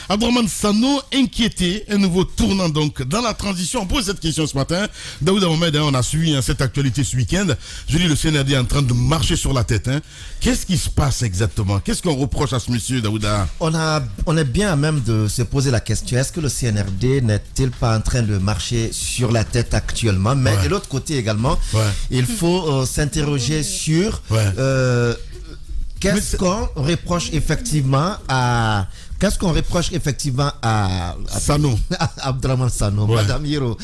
Abdourahmane Sano, inquiété, un nouveau tournant donc dans la transition. On pose cette question ce matin. Daouda Mohamed, on a suivi cette actualité ce week-end. Je dis le CNRD est en train de marcher sur la tête. Qu'est-ce qui se passe exactement? Qu'est-ce qu'on reproche à ce monsieur, Daouda? On est bien à même de se poser la question, est-ce que le CNRD n'est-il pas en train de marcher sur la tête actuellement? Mais de l'autre côté également, il faut s'interroger sur qu'est-ce qu'on reproche effectivement à... Qu'est-ce qu'on reproche effectivement à Sano, Abdourahmane Sano, Madame Hiro,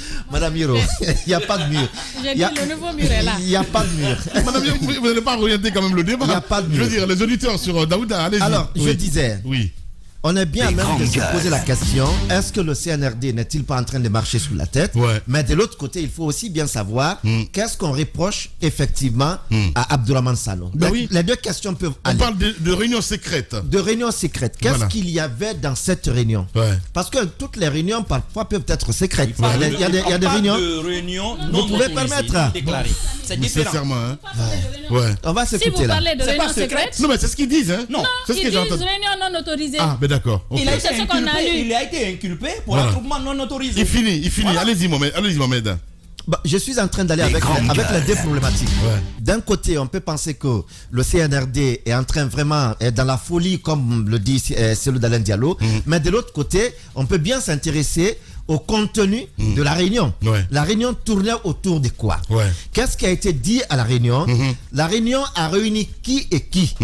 il n'y a pas de mur. J'ai dit le nouveau mur est là. Il n'y a pas de mur. Madame Hiro, vous n'allez pas orienter quand même le débat. Il n'y a pas de mur. Je veux dire, les auditeurs sur Daouda, allez-y. Alors, je disais... Oui. On est bien même de se poser la question, est-ce que le CNRD n'est-il pas en train de marcher sous la tête? Mais de l'autre côté, il faut aussi bien savoir qu'est-ce qu'on reproche effectivement à Abdourahmane Sano. Les deux questions peuvent aller. On parle de réunions secrètes. De réunions secrètes. Qu'est-ce qu'il y avait dans cette réunion? Parce que toutes les réunions parfois peuvent être secrètes. Il y a des réunions. Vous pouvez permettre. C'est différent. On va s'écouter là. Si vous parlez de réunions secrètes. Non, mais c'est ce qu'ils disent. Non, c'est ce ils que disent j'entends. réunion non autorisée. Ah, ben d'accord. Il a été inculpé pour attroupement non autorisé. Il finit. Allez-y, Mohamed. Je suis en train d'aller avec les deux problématiques. D'un côté, on peut penser que le CNRD est en train vraiment est dans la folie, comme le dit celui d'Alain Diallo. Mais de l'autre côté, on peut bien s'intéresser au contenu de la réunion. La réunion tournait autour de quoi? Qu'est-ce qui a été dit à la réunion? La réunion a réuni qui et qui?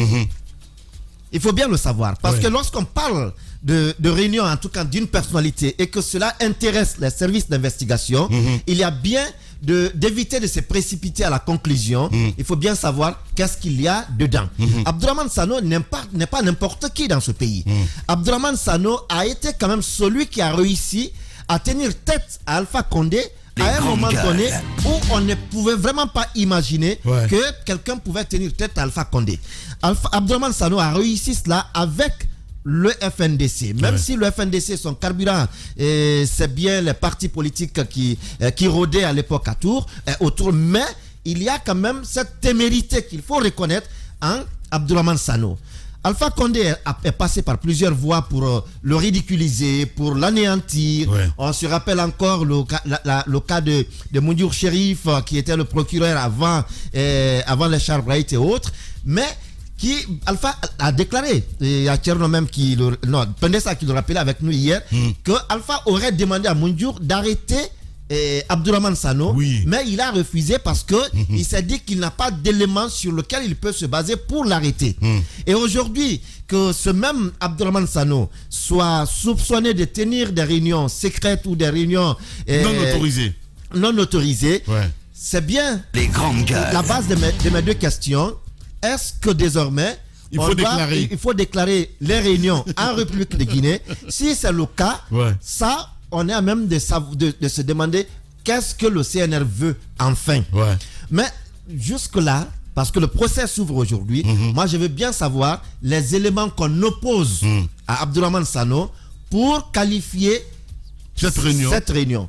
Il faut bien le savoir. Parce que lorsqu'on parle de réunion, en tout cas d'une personnalité, et que cela intéresse les services d'investigation, il y a bien d'éviter de se précipiter à la conclusion. Il faut bien savoir qu'est-ce qu'il y a dedans. Abdourahmane Sano n'est pas n'importe qui dans ce pays. Abdourahmane Sano a été quand même celui qui a réussi à tenir tête à Alpha Condé à un moment donné où on ne pouvait vraiment pas imaginer que quelqu'un pouvait tenir tête à Alpha Condé. Abdourahmane Sano a réussi cela avec le FNDC. Même si le FNDC, son carburant, c'est bien les partis politiques qui rôdaient à l'époque autour, mais il y a quand même cette témérité qu'il faut reconnaître en Abdourahmane Sano. Alpha Condé est passé par plusieurs voies pour le ridiculiser, pour l'anéantir. On se rappelle encore le cas de Moundir Chérif, qui était le procureur avant les Charles Bright et autres. Mais Alpha a déclaré, il y a Tcherno même Pendessa qui le rappelait avec nous hier, que Alpha aurait demandé à Moundir d'arrêter Abdourahmane Sano, mais il a refusé parce que il s'est dit qu'il n'a pas d'éléments sur lequel il peut se baser pour l'arrêter. Et aujourd'hui, que ce même Abdourahmane Sano soit soupçonné de tenir des réunions secrètes ou des réunions non autorisées, c'est bien la base de mes deux questions. Est-ce que désormais il faut déclarer les réunions en République de Guinée? Si c'est le cas, ça on est à même de se demander qu'est-ce que le CNR veut enfin. Mais jusque-là, parce que le procès s'ouvre aujourd'hui, moi je veux bien savoir les éléments qu'on oppose à Abdourahmane Sano pour qualifier cette réunion.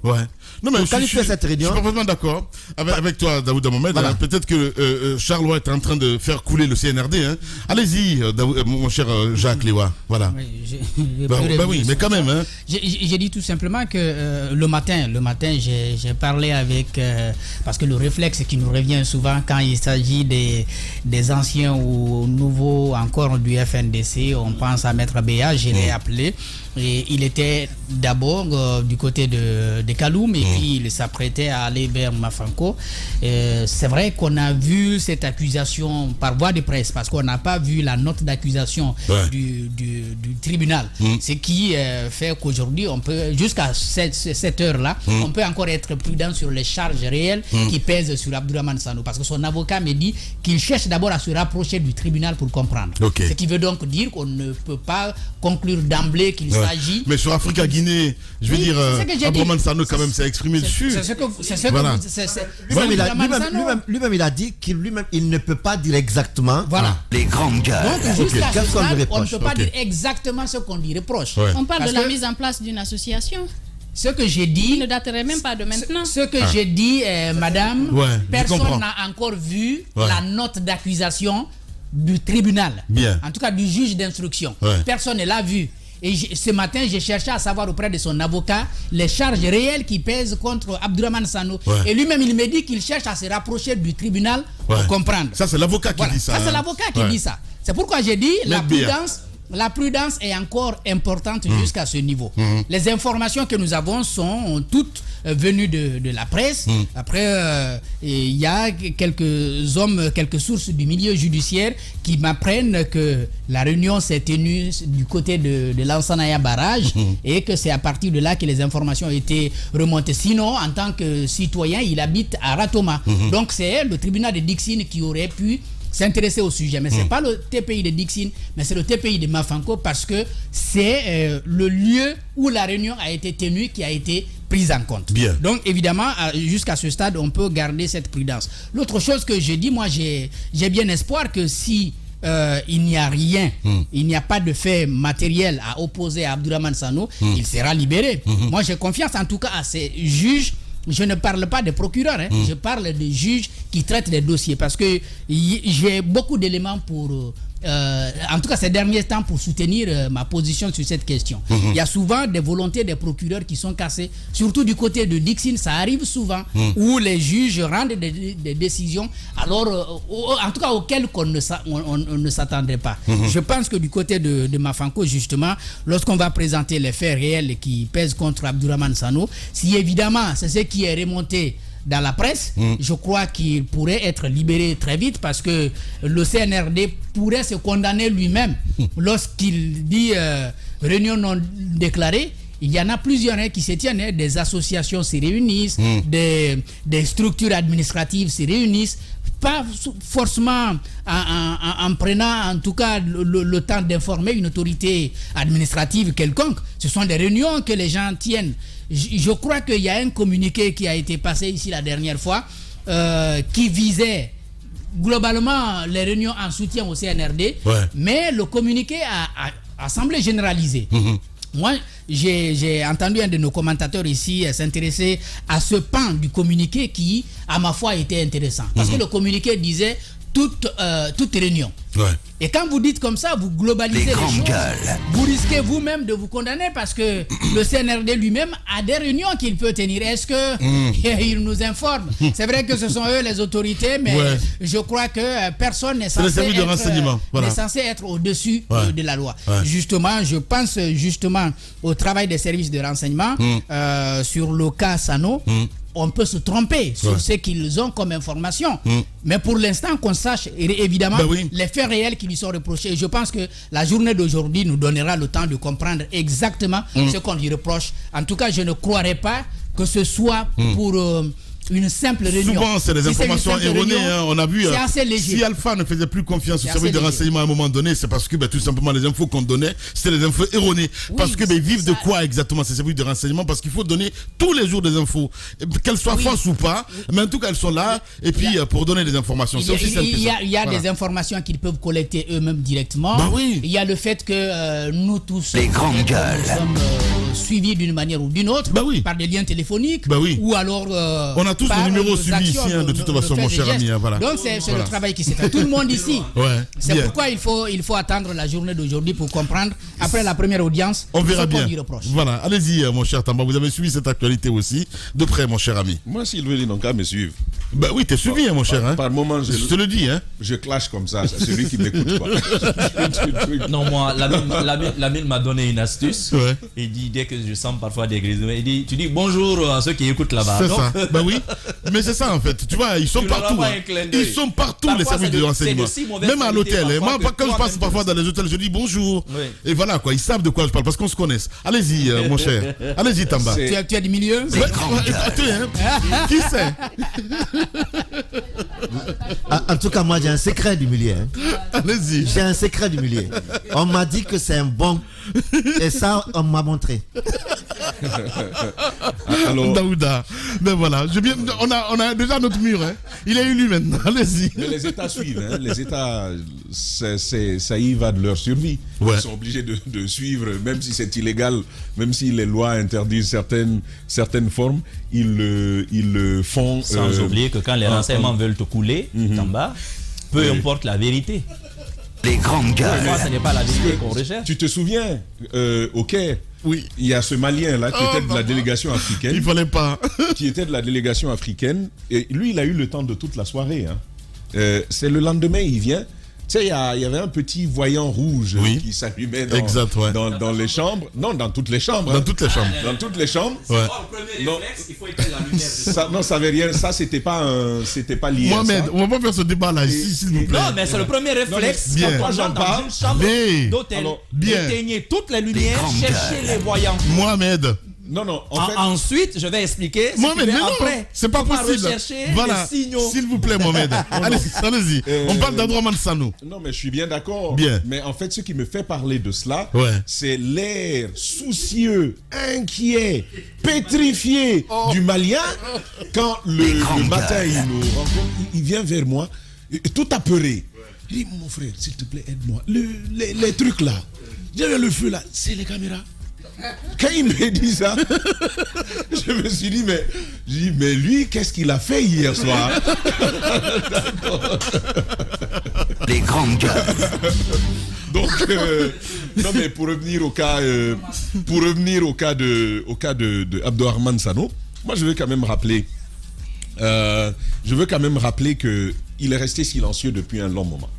Non, mais je suis parfaitement d'accord avec toi, Daouda Mohamed. Peut-être que Charles est en train de faire couler le CNRD. Allez-y, mon cher Jacques Lewa. Voilà. Oui, mais quand même. J'ai dit tout simplement que le matin, j'ai parlé avec... parce que le réflexe qui nous revient souvent quand il s'agit des anciens ou nouveaux encore du FNDC, on pense à Maître Béa, je l'ai appelé. Et il était d'abord du côté de Kaloum et puis il s'apprêtait à aller vers Mafanko. C'est vrai qu'on a vu cette accusation par voie de presse parce qu'on n'a pas vu la note d'accusation du tribunal. Ce qui fait qu'aujourd'hui, on peut, jusqu'à cette heure-là, on peut encore être prudent sur les charges réelles qui pèsent sur Abdourahmane Sano parce que son avocat me dit qu'il cherche d'abord à se rapprocher du tribunal pour comprendre. Ce qui veut donc dire qu'on ne peut pas conclure d'emblée qu'il s'agit. Mais sur Africa-Guinée, je veux dire, Abdourahmane Sano quand même s'est exprimé dessus. Lui-même il a dit qu'il ne peut pas dire exactement. Les grandes gueules. Donc jusqu'à ce stade, on ne peut pas dire exactement ce qu'on lui reproche. On parle de la mise en place d'une association. Ce que j'ai dit... Il ne daterait même pas de maintenant. Ce que j'ai dit, madame, personne n'a encore vu la note d'accusation du tribunal. En tout cas, du juge d'instruction. Personne ne l'a vu. Et ce matin, j'ai cherché à savoir auprès de son avocat les charges réelles qui pèsent contre Abdourahmane Sano. Et lui-même, il me dit qu'il cherche à se rapprocher du tribunal pour comprendre. Ça, c'est l'avocat qui dit ça. Ça, c'est l'avocat qui dit ça. C'est pourquoi j'ai dit la prudence est encore importante jusqu'à ce niveau. Les informations que nous avons sont toutes venues de la presse. Après, il y a quelques sources du milieu judiciaire qui m'apprennent que la réunion s'est tenue du côté de l'Ansanaya Barrage et que c'est à partir de là que les informations ont été remontées. Sinon, en tant que citoyen, il habite à Ratoma. Donc, c'est le tribunal de Dixine qui aurait pu s'intéresser au sujet, mais ce n'est pas le TPI de Dixine, mais c'est le TPI de Mafanko parce que c'est le lieu où la réunion a été tenue qui a été prise en compte. Bien. Donc évidemment, jusqu'à ce stade, on peut garder cette prudence. L'autre chose que je dis, moi j'ai bien espoir que si il n'y a rien, il n'y a pas de fait matériel à opposer à Abdourahmane Sano, il sera libéré. Moi j'ai confiance en tout cas à ces juges. Je ne parle pas des procureurs, je parle des juges qui traitent les dossiers parce que j'ai beaucoup d'éléments pour, en tout cas ces derniers temps, pour soutenir ma position sur cette question. Il y a souvent des volontés des procureurs qui sont cassées, surtout du côté de Dixine, ça arrive souvent, où les juges rendent des décisions, alors, en tout cas auxquelles on ne s'attendrait pas. Je pense que du côté de Mafanko, justement, lorsqu'on va présenter les faits réels qui pèsent contre Abdourahmane Sano, si évidemment c'est ce qui est remonté dans la presse, je crois qu'il pourrait être libéré très vite parce que le CNRD pourrait se condamner lui-même lorsqu'il dit réunion non déclarée. Il y en a plusieurs qui se tiennent, des associations se réunissent, des structures administratives se réunissent, pas forcément en prenant en tout cas le temps d'informer une autorité administrative quelconque. Ce sont des réunions que les gens tiennent. Je crois qu'il y a un communiqué qui a été passé ici la dernière fois qui visait globalement les réunions en soutien au CNRD, mais le communiqué a semblé généralisé. Moi, j'ai entendu un de nos commentateurs ici s'intéresser à ce pan du communiqué qui, à ma foi, était intéressant. Parce que le communiqué disait toute réunion. Et quand vous dites comme ça, vous globalisez les choses. Vous risquez vous-même de vous condamner parce que le CNRD lui-même a des réunions qu'il peut tenir. Est-ce que il nous informe? C'est vrai que ce sont eux les autorités, mais je crois que personne n'est censé être au-dessus de la loi. Justement, je pense justement au travail des services de renseignement sur le cas Sano. On peut se tromper sur ce qu'ils ont comme information. Mais pour l'instant, qu'on sache évidemment les faits réels qui lui sont reprochés. Et je pense que la journée d'aujourd'hui nous donnera le temps de comprendre exactement ce qu'on lui reproche. En tout cas, je ne croirais pas que ce soit pour une simple réunion. Souvent, c'est des informations erronées. On a vu, c'est assez léger. Si Alpha ne faisait plus confiance au service de renseignement à un moment donné, c'est parce que tout simplement les infos qu'on donnait, c'était des infos erronées. Parce que ils vivent de quoi exactement ces services de renseignement? Parce qu'il faut donner tous les jours des infos, qu'elles soient fausses ou pas, mais en tout cas elles sont là, et puis pour donner des informations. C'est aussi simple que ça. Il y a des informations qu'ils peuvent collecter eux-mêmes directement. Il y a le fait que nous tous, les grandes gueules, sommes suivis d'une manière ou d'une autre par des liens téléphoniques, ou alors on a tous le numéro suivi ici, de toute façon, mon cher ami. Donc c'est le travail qui s'est fait. Tout le monde ici. C'est pourquoi il faut attendre la journée d'aujourd'hui pour comprendre. Après la première audience, on verra bien. Voilà, allez-y, mon cher Tamba. Vous avez suivi cette actualité aussi de près, mon cher ami. Moi, s'il veut, il n'a qu'à me suivre. Bah oui, t'es suivi, mon cher. Par moment, je te le dis. Je clash comme ça. C'est celui qui m'écoute pas. Non, moi, Lamine m'a donné une astuce. Il dit, dès que je sens parfois des grisons, il dit, tu dis bonjour à ceux qui écoutent là-bas. C'est ça. Bah oui. Mais c'est ça en fait, tu vois, ils sont partout. Ils sont partout, les services de renseignement. Même à l'hôtel. Moi, quand je passe parfois dans les hôtels, je dis bonjour. Et voilà quoi, ils savent de quoi je parle parce qu'on se connaît. Allez-y, mon cher. Allez-y, Tamba. Tu as du milieu? Qui sait? En tout cas, moi, j'ai un secret du milieu. Allez-y. J'ai un secret du milieu. On m'a dit que c'est un bon. Et ça, on m'a montré. Alors, Daouda. Ben voilà. On a déjà notre mur. Il est élu maintenant. Allez-y. Mais les États suivent. Les États, ça y va de leur survie. Ils sont obligés de suivre, même si c'est illégal, même si les lois interdisent certaines formes, ils le font. Sans oublier que quand les renseignements veulent te couler, en bas, peu importe la vérité. Les grandes gueules. Moi, ce n'est pas la vérité qu'on recherche. Tu te souviens, au Caire, Oui. il y a ce Malien là qui était de la délégation africaine. Il fallait pas. Qui était de la délégation africaine. Et lui, il a eu le temps de toute la soirée. Hein. C'est le lendemain, il vient. Tu sais, il y avait un petit voyant rouge qui s'allumait dans les chambres. Non, dans toutes les chambres. Dans toutes les chambres. Dans toutes les chambres. Ouais. Il faut éteindre la lumière. Ça avait rien. Ça, c'était pas lié. Mohamed, à ça. on va pas faire ce débat là ici, s'il vous plaît. Non, mais c'est le premier réflexe. bien. Quand on entre dans une chambre Bien. d'hôtel, Alors, bien. éteignez toutes les lumières, cherchez les voyants. Mohamed. Non, en fait. Ensuite, je vais expliquer. Mohamed, mais non, après. c'est pas On va possible. rechercher Voilà, les signaux. s'il vous plaît, Mohamed. Allez-y. On parle d'Abdourahmane Sanou. Non, mais je suis bien d'accord. Bien. Mais en fait, ce qui me fait parler de cela, Ouais. c'est l'air soucieux, inquiet, pétrifié du Malien. Quand le matin, il nous rencontre, il vient vers moi, tout apeuré. Il dit, mon frère, s'il te plaît, aide-moi. Les trucs là, j'avais le feu là, c'est les caméras. Quand il me dit ça, je me suis dit, mais lui, qu'est-ce qu'il a fait hier soir? Les grandes gueules. Donc, non mais pour revenir au cas de Abdourahmane Sanou, moi je veux quand même rappeler que il est resté silencieux depuis un long moment.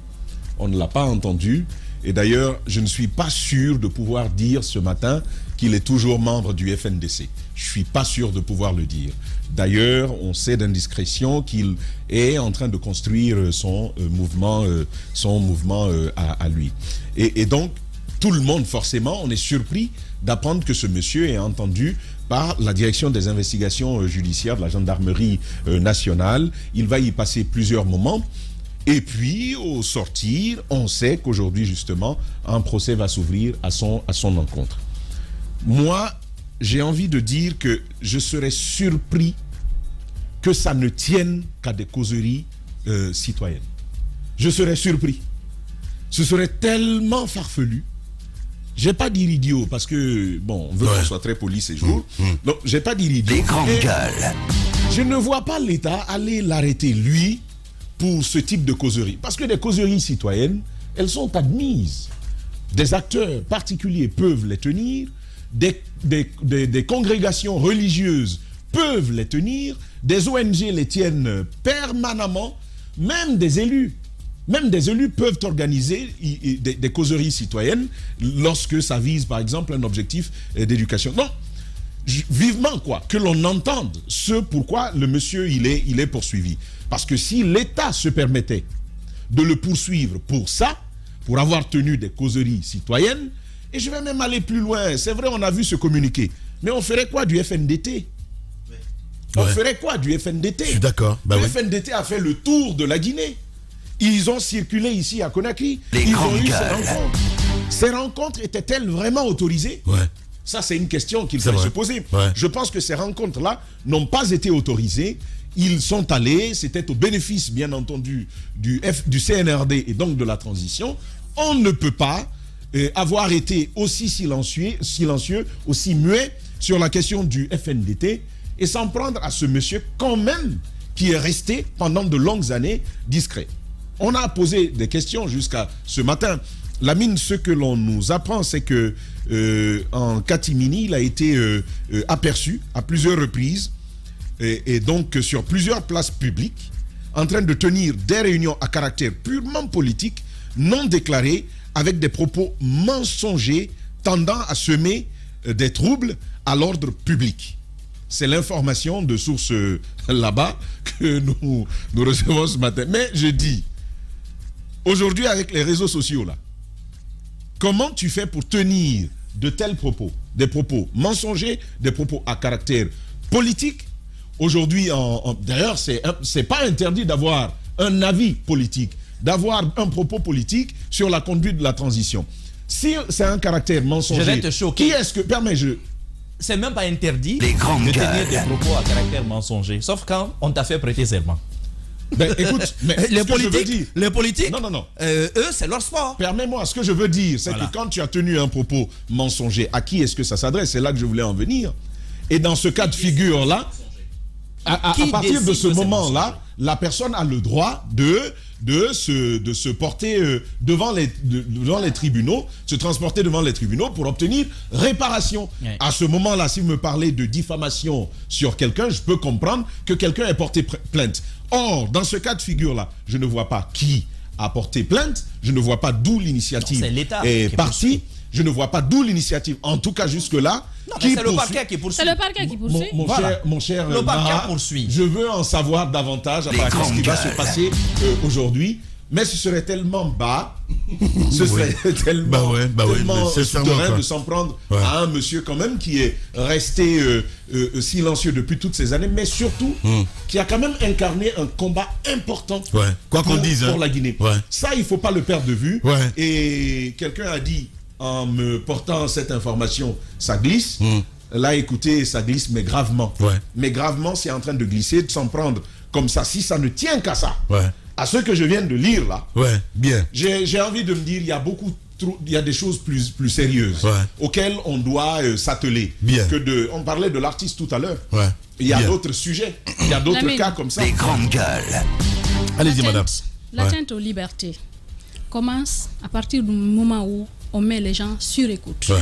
On ne l'a pas entendu. Et d'ailleurs, je ne suis pas sûr de pouvoir dire ce matin qu'il est toujours membre du FNDC. Je ne suis pas sûr de pouvoir le dire. D'ailleurs, on sait d'indiscrétion qu'il est en train de construire son mouvement à lui. Et donc, tout le monde, forcément, on est surpris d'apprendre que ce monsieur est entendu par la direction des investigations judiciaires de la gendarmerie nationale. Il va y passer plusieurs moments. Et puis, au sortir, on sait qu'aujourd'hui, justement, un procès va s'ouvrir à son encontre. Moi, j'ai envie de dire que je serais surpris que ça ne tienne qu'à des causeries citoyennes. Je serais surpris. Ce serait tellement farfelu. Je n'ai pas dire idiot, parce que, bon, on veut qu'on soit très poli ces jours. Donc, je n'ai pas dire idiot. Les grandes gueules. Je ne vois pas l'État aller l'arrêter, lui, pour ce type de causerie. Parce que les causeries citoyennes, elles sont admises. Des acteurs particuliers peuvent les tenir, des congrégations religieuses peuvent les tenir, des ONG les tiennent permanemment, même des élus peuvent organiser des causeries citoyennes lorsque ça vise par exemple un objectif d'éducation. Non, vivement que l'on entende ce pourquoi le monsieur il est poursuivi. Parce que si l'État se permettait de le poursuivre pour ça, pour avoir tenu des causeries citoyennes, et je vais même aller plus loin, c'est vrai on a vu ce communiqué, mais on ferait quoi du FNDT? On ferait quoi du FNDT? Je suis d'accord. Le FNDT a fait le tour de la Guinée. Ils ont circulé ici à Conakry. Ils ont eu ces rencontres. Ces rencontres étaient-elles vraiment autorisées? Ça, c'est une question qu'il faut se poser. Je pense que ces rencontres-là n'ont pas été autorisées. Ils sont allés, c'était au bénéfice, bien entendu, du CNRD et donc de la transition. On ne peut pas avoir été aussi silencieux, aussi muet sur la question du FNDT et s'en prendre à ce monsieur quand même qui est resté pendant de longues années discret. On a posé des questions jusqu'à ce matin. Lamine, ce que l'on nous apprend, c'est que en catimini, il a été aperçu à plusieurs reprises et donc sur plusieurs places publiques en train de tenir des réunions à caractère purement politique, non déclarées, avec des propos mensongers tendant à semer des troubles à l'ordre public. C'est l'information de source là-bas que nous recevons ce matin. Mais je dis, aujourd'hui avec les réseaux sociaux là, comment tu fais pour tenir de tels propos, des propos mensongers, des propos à caractère politique? Aujourd'hui, d'ailleurs, c'est pas interdit d'avoir un avis politique, d'avoir un propos politique sur la conduite de la transition. Si c'est un caractère mensonger, je vais te choquer. Qui est-ce que... C'est même pas interdit Les grandes de tenir gueules. des propos à caractère mensonger, sauf quand on t'a fait prêter serment. Ben, écoute, mais les politiques, non. Eux, c'est leur sport. Permets-moi, ce que je veux dire, c'est que quand tu as tenu un propos mensonger, à qui est-ce que ça s'adresse? C'est là que je voulais en venir. Et dans ce cas de figure-là, À partir de ce moment-là, la personne a le droit de se porter devant les tribunaux, se transporter devant les tribunaux pour obtenir réparation. Ouais. À ce moment-là, si vous me parlez de diffamation sur quelqu'un, je peux comprendre que quelqu'un ait porté plainte. Or, dans ce cas de figure-là, je ne vois pas qui a porté plainte, je ne vois pas d'où l'initiative C'est l'État est qui partie, je ne vois pas d'où l'initiative, en tout cas jusque-là. Non, mais c'est le parquet qui poursuit. C'est le parquet qui poursuit. Mon cher Le parquet Mara, poursuit. je veux en savoir davantage à partir de ce qui va se passer aujourd'hui. Mais ce serait tellement bas, ce serait tellement, tellement souterrain de s'en prendre à un monsieur quand même qui est resté silencieux depuis toutes ces années, mais surtout qui a quand même incarné un combat important Quoi qu'on dise, pour la Guinée. Ça, il ne faut pas le perdre de vue. Et quelqu'un a dit, en me portant cette information, ça glisse. Là, écoutez, ça glisse, mais gravement. Mais gravement, c'est en train de glisser, de s'en prendre comme ça. Si ça ne tient qu'à ça, à ce que je viens de lire là, bien. J'ai envie de me dire, il y a des choses plus sérieuses auxquelles on doit s'atteler. On parlait de l'artiste tout à l'heure. Il y a d'autres sujets, il y a d'autres cas comme ça. Les grandes gueules. Allez-y, madame. L'atteinte aux libertés commence à partir du moment où on met les gens sur écoute.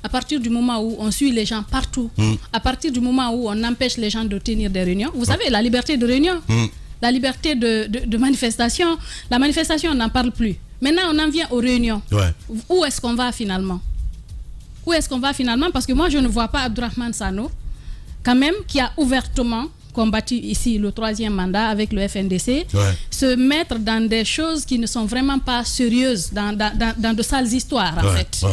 À partir du moment où on suit les gens partout, à partir du moment où on empêche les gens de tenir des réunions. Vous savez, la liberté de réunion, la liberté de manifestation, la manifestation, on n'en parle plus. Maintenant, on en vient aux réunions. Où est-ce qu'on va finalement? Où est-ce qu'on va finalement? Parce que moi, je ne vois pas Abdourahmane Sano, quand même, qui a ouvertement combattu ici le 3e mandat avec le FNDC, se mettre dans des choses qui ne sont vraiment pas sérieuses, dans de sales histoires, en fait.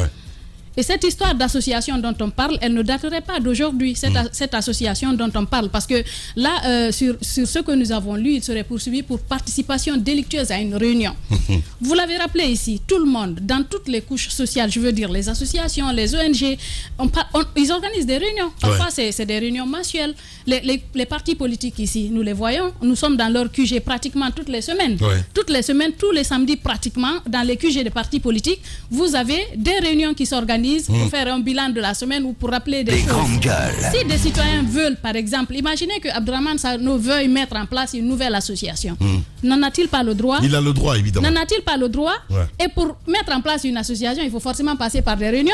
Et cette histoire d'association dont on parle, elle ne daterait pas d'aujourd'hui, cette association dont on parle. Parce que là, sur ce que nous avons lu, il serait poursuivi pour participation délictueuse à une réunion. Vous l'avez rappelé ici, tout le monde, dans toutes les couches sociales, je veux dire les associations, les ONG, ils organisent des réunions. Parfois, c'est des réunions mensuelles. Les partis politiques ici, nous les voyons, nous sommes dans leur QG pratiquement toutes les semaines. Toutes les semaines, tous les samedis pratiquement, dans les QG des partis politiques, vous avez des réunions qui s'organisent pour faire un bilan de la semaine ou pour rappeler des choses. Si des citoyens veulent, par exemple, imaginez que Abdourahmane Sano veuille mettre en place une nouvelle association. N'en a-t-il pas le droit? Il a le droit, évidemment. N'en a-t-il pas le droit? Et pour mettre en place une association, il faut forcément passer par des réunions.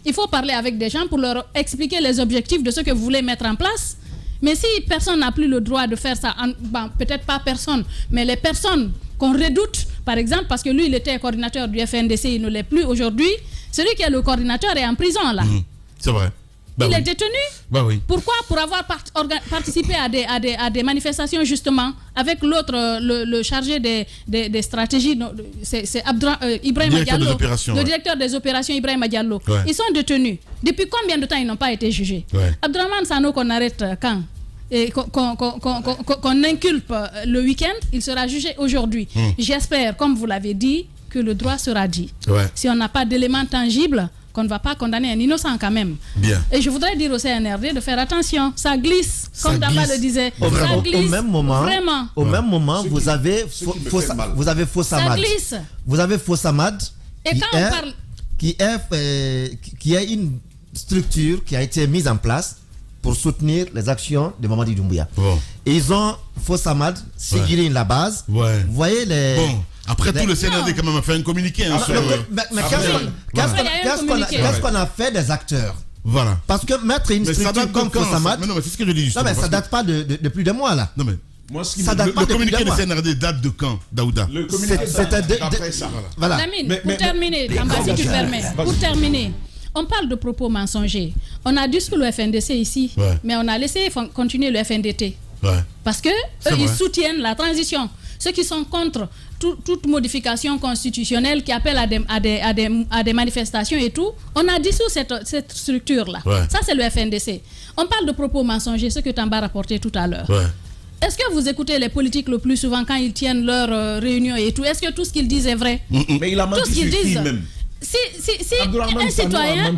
Il faut parler avec des gens pour leur expliquer les objectifs de ce que vous voulez mettre en place. Mais si personne n'a plus le droit de faire ça, peut-être pas personne, mais les personnes qu'on redoute, par exemple, parce que lui, il était coordinateur du FNDC, il ne l'est plus aujourd'hui. Celui qui est le coordinateur est en prison, là. C'est vrai. Il est détenu. Pourquoi? Pour avoir participé à des manifestations, justement, avec l'autre, le chargé des stratégies, c'est Ibrahima Diallo, le directeur des opérations Ibrahima Diallo. Ils sont détenus. Depuis combien de temps ils n'ont pas été jugés? Abdourahmane Sano, qu'on arrête quand? Et qu'on inculpe le week-end, il sera jugé aujourd'hui. J'espère, comme vous l'avez dit, que le droit sera dit. Si on n'a pas d'éléments tangibles, qu'on ne va pas condamner un innocent quand même. Et je voudrais dire au CNRD de faire attention. Ça glisse, comme Damba le disait. Ça glisse. Au même moment, vous avez Fossamad. Ça glisse. Vous avez Fossamad. Et quand on parle... qui est une structure qui a été mise en place pour soutenir les actions de Mamadi Doumbouya. Et ils ont Fossamad, Sigiri la base. Vous voyez les... Après tout, le CNRD quand même a fait un communiqué. Mais qu'est-ce qu'on a fait des acteurs? Parce que mettre une structure comme Fossamad... Non, mais c'est ce que je dis justement. Non, mais ça date pas de plus de mois, là. Non, mais... Le communiqué de CNRD date de quand, Daouda? Le communiqué après ça. Voilà. Lamine, pour terminer, si tu permets, pour terminer, on parle de propos mensongers. On a dissous le FNDC ici, mais on a laissé continuer le FNDT. Parce que eux, ils soutiennent la transition. Ceux qui sont contre toute modification constitutionnelle qui appelle à des manifestations et tout, on a dissous cette structure-là. Ça, c'est le FNDC. On parle de propos mensongers, ce que Tamba a rapporté tout à l'heure. Est-ce que vous écoutez les politiques le plus souvent quand ils tiennent leurs réunions et tout? Est-ce que tout ce qu'ils disent est vrai? Mais il a menti sur qui même? Si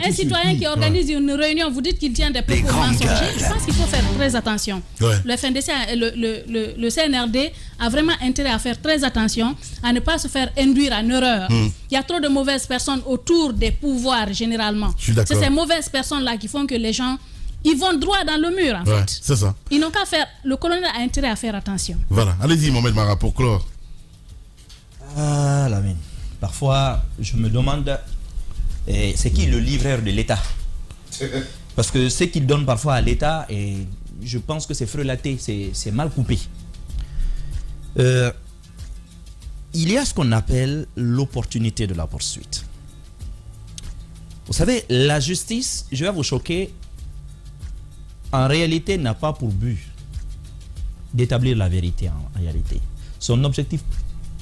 un citoyen qui organise une réunion, vous dites qu'il tient des propos mensongers, je pense qu'il faut faire très attention. Le FNDC, le CNRD a vraiment intérêt à faire très attention, à ne pas se faire induire en erreur. Il y a trop de mauvaises personnes autour des pouvoirs, généralement. C'est ces mauvaises personnes-là qui font que les gens ils vont droit dans le mur, en fait. C'est ça. Ils n'ont qu'à faire. Le colonel a intérêt à faire attention. Voilà. Allez-y, Mohamed Mara, pour clore. Ah, Lamine. Parfois, je me demande, c'est qui le livreur de l'État? Parce que ce qu'il donne parfois à l'État, et je pense que c'est frelaté, c'est mal coupé. Il y a ce qu'on appelle l'opportunité de la poursuite. Vous savez, la justice, je vais vous choquer, en réalité n'a pas pour but d'établir la vérité en réalité. Son objectif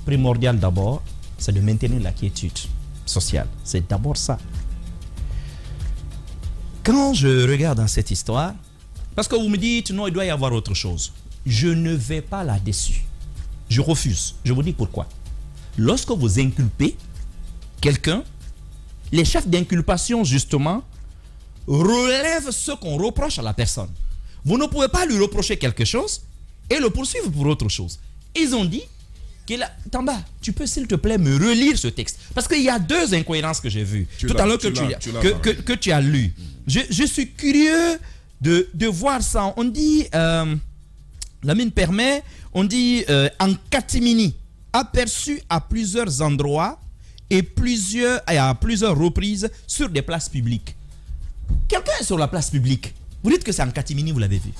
primordial d'abord, c'est de maintenir la quiétude sociale. C'est d'abord ça. Quand je regarde dans cette histoire, parce que vous me dites non, il doit y avoir autre chose, je ne vais pas là-dessus. Je refuse. Je vous dis pourquoi. Lorsque vous inculpez quelqu'un, les chefs d'inculpation, justement, relèvent ce qu'on reproche à la personne. Vous ne pouvez pas lui reprocher quelque chose et le poursuivre pour autre chose. Ils ont dit Tamba, tu peux s'il te plaît me relire ce texte. Parce qu'il y a deux incohérences que j'ai vues tout à l'heure que tu as lu. Je suis curieux de voir ça. On dit, la mine permet, on dit en catimini, aperçu à plusieurs endroits et à plusieurs reprises sur des places publiques. Quelqu'un est sur la place publique. Vous dites que c'est en catimini, vous l'avez vu.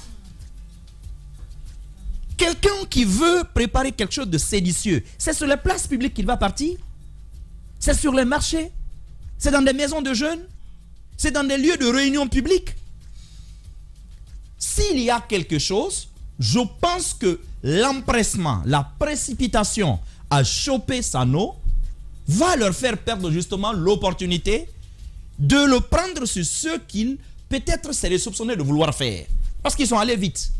Quelqu'un qui veut préparer quelque chose de séditieux, c'est sur les places publiques qu'il va partir? C'est sur les marchés? C'est dans des maisons de jeunes? C'est dans des lieux de réunion publique? S'il y a quelque chose, je pense que l'empressement, la précipitation à choper Sano va leur faire perdre justement l'opportunité de le prendre sur ce qu'ils peut-être seraient soupçonnés de vouloir faire. Parce qu'ils sont allés vite.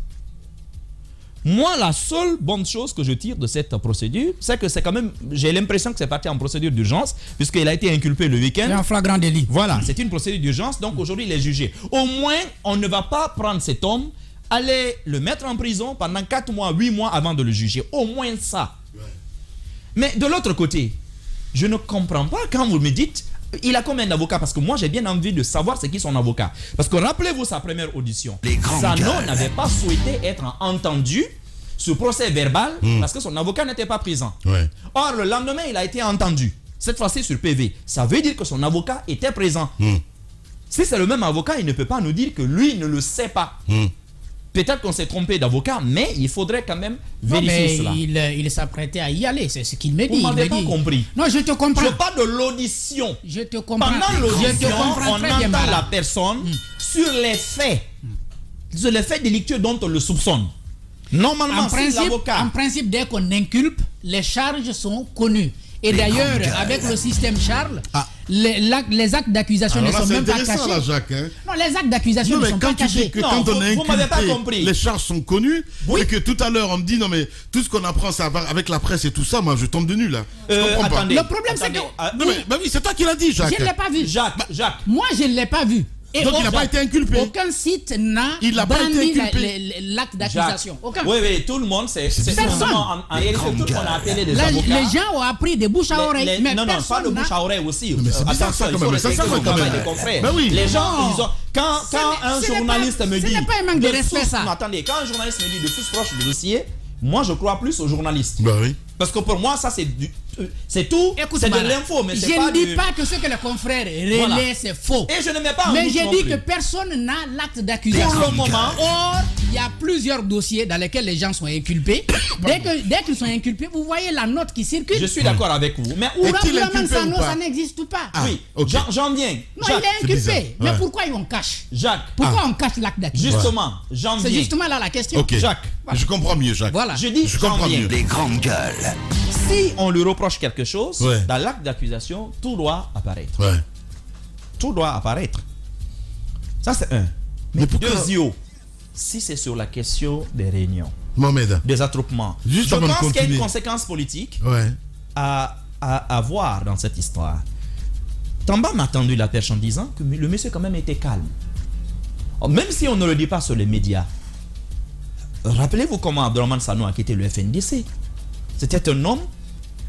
Moi, la seule bonne chose que je tire de cette procédure, c'est que c'est quand même, j'ai l'impression que c'est parti en procédure d'urgence, puisqu'il a été inculpé le week-end. C'est un flagrant délit. Voilà, c'est une procédure d'urgence, donc aujourd'hui il est jugé. Au moins, on ne va pas prendre cet homme, aller le mettre en prison pendant 4 mois, 8 mois avant de le juger. Au moins ça. Mais de l'autre côté, je ne comprends pas quand vous me dites, il a combien d'avocats? Parce que moi j'ai bien envie de savoir c'est qui son avocat. Parce que rappelez-vous sa première audition. Sano n'avait pas souhaité être entendu sur procès verbal parce que son avocat n'était pas présent. Or le lendemain il a été entendu. Cette fois-ci sur PV. Ça veut dire que son avocat était présent. Si c'est le même avocat, il ne peut pas nous dire que lui ne le sait pas. Peut-être qu'on s'est trompé d'avocat, mais il faudrait quand même vérifier cela. Il s'apprêtait à y aller, c'est ce qu'il me dit. Vous m'avez pas compris. Non, je te comprends. Je parle de l'audition. Je te comprends. Pendant l'audition, on très bien, entend la personne sur les faits délictueux dont on le soupçonne. Normalement, c'est l'avocat. En principe, dès qu'on inculpe, les charges sont connues. Et d'ailleurs, avec le système Charles, les actes d'accusation ne sont même pas cachés. Là, Jacques, hein. Non, les actes d'accusation ne sont pas cachés. Que quand on est inculpé, les charges sont connues, et que tout à l'heure on me dit non mais tout ce qu'on apprend ça avec la presse et tout ça, moi je tombe de nu là. Je comprends pas. Le problème c'est que non mais bah oui, c'est toi qui l'as dit, Jacques. Je ne l'ai pas vu. Jacques. Moi je ne l'ai pas vu. Et donc il n'a pas été inculpé. Aucun site n'a brandi l'acte d'accusation. Aucun. Oui, tout le monde, c'est en réalité, tout le monde a appelé des avocats. Les gens ont appris des bouches à oreille. Mais non, pas de bouche à oreille aussi. Mais c'est bizarre ça quand même. Ça quand même. Ben oui. Les gens, ils ont... Quand un journaliste me dit... Ce n'est pas un manque de respect ça. Attendez, quand un journaliste me dit de source proche du dossier, moi je crois plus aux journalistes. Bah oui. Parce que pour moi, ça c'est tout, c'est de l'info, mais c'est pas je ne dis pas que ce que les confrères relaient, c'est faux. Et je ne mets pas en mais doute j'ai non dit plus. que personne n'a l'acte d'accusation. Pour le moment. Or, il y a plusieurs dossiers dans lesquels les gens sont inculpés. Dès qu'ils sont inculpés, vous voyez la note qui circule. Je suis d'accord avec vous. Mais où ça n'existe pas. Oui, j'en viens. Non, il est inculpé. Mais pourquoi on cache? Jacques. Pourquoi on cache l'acte d'accusation? Justement, j'en viens. C'est justement là la question. Ok, Jacques. Je comprends mieux, Jacques. Voilà. Je dis, je comprends mieux. Les grandes gueules. Si on lui reproche quelque chose, dans l'acte d'accusation, tout doit apparaître. Tout doit apparaître. Ça, c'est un. Mais deuxième, si c'est sur la question des réunions, Mohamed, des attroupements, juste je pense qu'il y a une conséquence politique à voir dans cette histoire. Tamba m'a tendu la perche en disant que le monsieur quand même était calme. Même si on ne le dit pas sur les médias, rappelez-vous comment Abdourahmane Sano a quitté le FNDC. C'était un homme,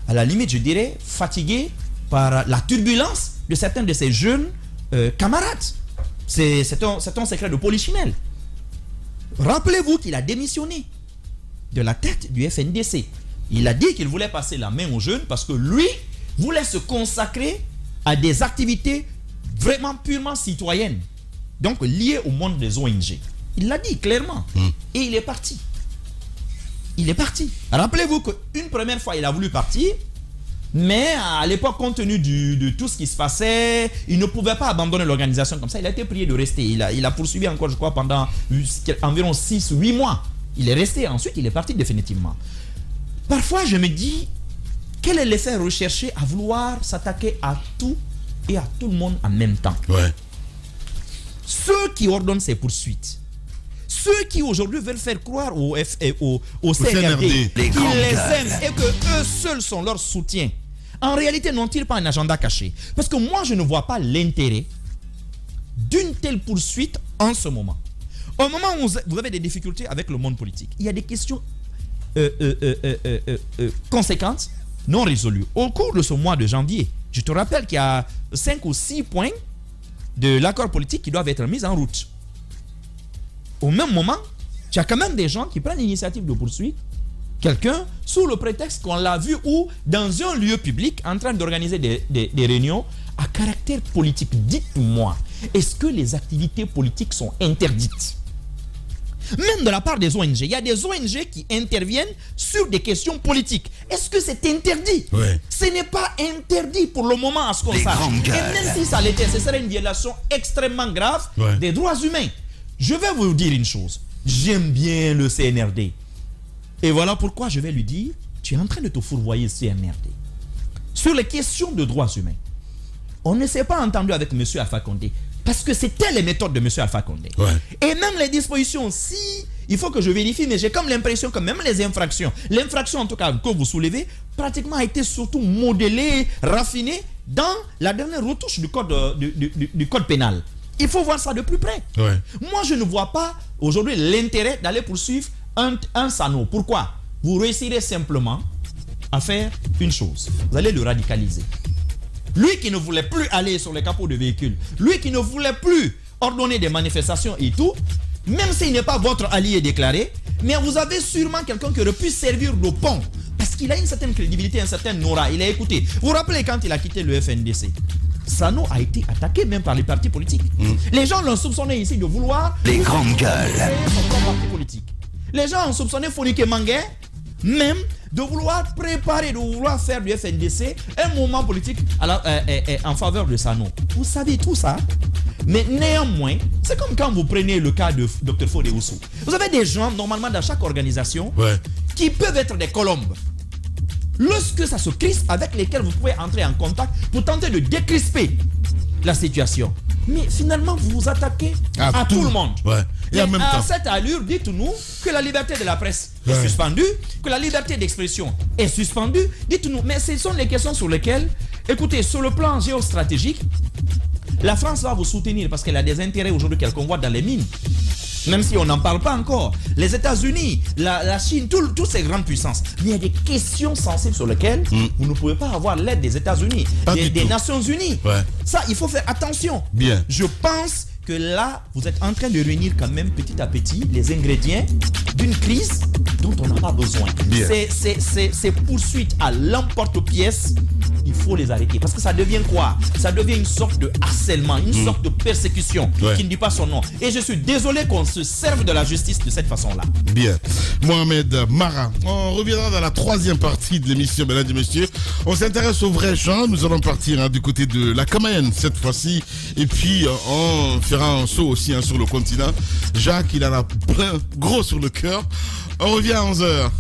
à la limite, je dirais, fatigué par la turbulence de certains de ses jeunes camarades. C'est un secret de Polichinelle. Rappelez-vous qu'il a démissionné de la tête du FNDC. Il a dit qu'il voulait passer la main aux jeunes parce que lui voulait se consacrer à des activités vraiment purement citoyennes, donc liées au monde des ONG. Il l'a dit clairement. Et il est parti. Il est parti. Rappelez-vous qu'une première fois, il a voulu partir, mais à l'époque, compte tenu de tout ce qui se passait, il ne pouvait pas abandonner l'organisation comme ça. Il a été prié de rester. Il a poursuivi encore, je crois, pendant environ 6 ou 8 mois. Il est resté. Ensuite, il est parti définitivement. Parfois, je me dis, quel est l'effet recherché à vouloir s'attaquer à tout et à tout le monde en même temps? Ceux qui ordonnent ces poursuites, ceux qui aujourd'hui veulent faire croire au CNRD qu'ils les aiment et que eux seuls sont leur soutien, en réalité n'ont-ils pas un agenda caché? Parce que moi je ne vois pas l'intérêt d'une telle poursuite en ce moment. Au moment où vous avez des difficultés avec le monde politique, il y a des questions conséquentes non résolues. Au cours de ce mois de janvier, je te rappelle qu'il y a 5 ou 6 points de l'accord politique qui doivent être mis en route. Au même moment, tu as quand même des gens qui prennent l'initiative de poursuivre quelqu'un sous le prétexte qu'on l'a vu ou dans un lieu public en train d'organiser des réunions à caractère politique. Dites-moi, est-ce que les activités politiques sont interdites? Même de la part des ONG, il y a des ONG qui interviennent sur des questions politiques. Est-ce que c'est interdit? Ce n'est pas interdit pour le moment à ce qu'on sache. Et même si ça l'était, ce serait une violation extrêmement grave des droits humains. Je vais vous dire une chose. J'aime bien le CNRD. Et voilà pourquoi je vais lui dire, tu es en train de te fourvoyer, CNRD. Sur les questions de droits humains, on ne s'est pas entendu avec M. Alpha Condé. Parce que c'était les méthodes de M. Alpha Condé. Et même les dispositions, si, il faut que je vérifie, mais j'ai comme l'impression que même les infractions, l'infraction en tout cas que vous soulevez, pratiquement a été surtout modelée, raffinée dans la dernière retouche du code pénal. Il faut voir ça de plus près. Moi, je ne vois pas aujourd'hui l'intérêt d'aller poursuivre un Sano. Pourquoi? Vous réussirez simplement à faire une chose. Vous allez le radicaliser. Lui qui ne voulait plus aller sur les capots de véhicules, lui qui ne voulait plus ordonner des manifestations et tout, même s'il n'est pas votre allié déclaré, mais vous avez sûrement quelqu'un qui aurait pu servir de pont. Parce qu'il a une certaine crédibilité, un certain aura. Il a écouté. Vous vous rappelez quand il a quitté le FNDC? Sano a été attaqué même par les partis politiques. Les gens l'ont soupçonné ici de vouloir les grandes gueules. Son propre parti politique. Les gens ont soupçonné Fonike Mangué même de vouloir préparer, de vouloir faire du FNDC un mouvement politique en faveur de Sano. Vous savez tout ça. Mais néanmoins, c'est comme quand vous prenez le cas de Dr Fodé Oussou. Vous avez des gens, normalement dans chaque organisation, qui peuvent être des colombes. Lorsque ça se crispe, avec lesquels vous pouvez entrer en contact pour tenter de décrisper la situation. Mais finalement, vous vous attaquez à tout le monde. Et en même temps, cette allure, dites-nous que la liberté de la presse est suspendue, que la liberté d'expression est suspendue. Dites-nous, mais ce sont les questions sur lesquelles, écoutez, sur le plan géostratégique, la France va vous soutenir parce qu'elle a des intérêts aujourd'hui qu'elle convoite dans les mines. Même si on n'en parle pas encore. Les États-Unis, la Chine, toutes ces grandes puissances. Mais il y a des questions sensibles sur lesquelles vous ne pouvez pas avoir l'aide des États-Unis, des Nations Unies. Ça, il faut faire attention. Je pense que là, vous êtes en train de réunir quand même petit à petit les ingrédients d'une crise dont on n'a pas besoin. Ces poursuites à l'emporte-pièce, il faut les arrêter. Parce que ça devient quoi? Ça devient une sorte de harcèlement, une sorte de persécution qui ne dit pas son nom. Et je suis désolé qu'on se serve de la justice de cette façon-là. Mohamed Mara, on reviendra dans la troisième partie de l'émission, mesdames et messieurs. On s'intéresse aux vrais gens. Nous allons partir du côté de la Camayenne cette fois-ci. Et puis, on fera un saut aussi sur le continent. Jacques, il en a plein gros sur le cœur. On revient à 11h.